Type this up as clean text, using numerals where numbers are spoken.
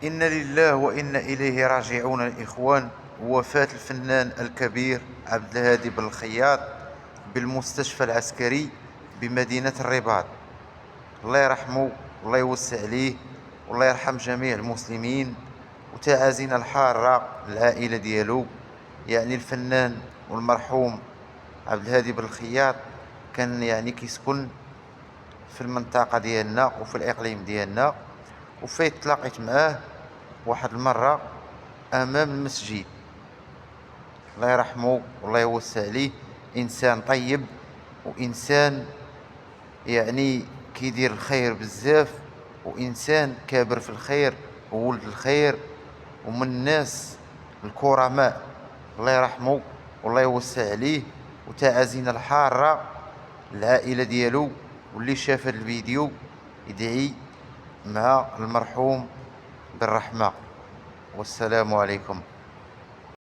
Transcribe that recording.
إن لله وإنا إليه راجعون الإخوان. وفاة الفنان الكبير عبد الهادي بن الخياط بالمستشفى العسكري بمدينة الرباط. الله يرحمه والله يوسع عليه والله يرحم جميع المسلمين. وتعازينا الحارة للعائلة ديالو، يعني الفنان والمرحوم عبد الهادي بن الخياط كان يعني كيسكن في المنطقة ديالنا وفي الإقليم ديالنا. وفايت تلاقيت معاه واحد المرة أمام المسجد. الله يرحمه والله يوسع عليه، إنسان طيب وإنسان يعني كيدير الخير بزاف، وإنسان كابر في الخير وولد الخير ومن الناس الكرماء. الله يرحمه والله يوسع عليه. وتعازينا الحارة العائلة ديالو، واللي شاف هذا الفيديو يدعي مع المرحوم بالرحمة. والسلام عليكم.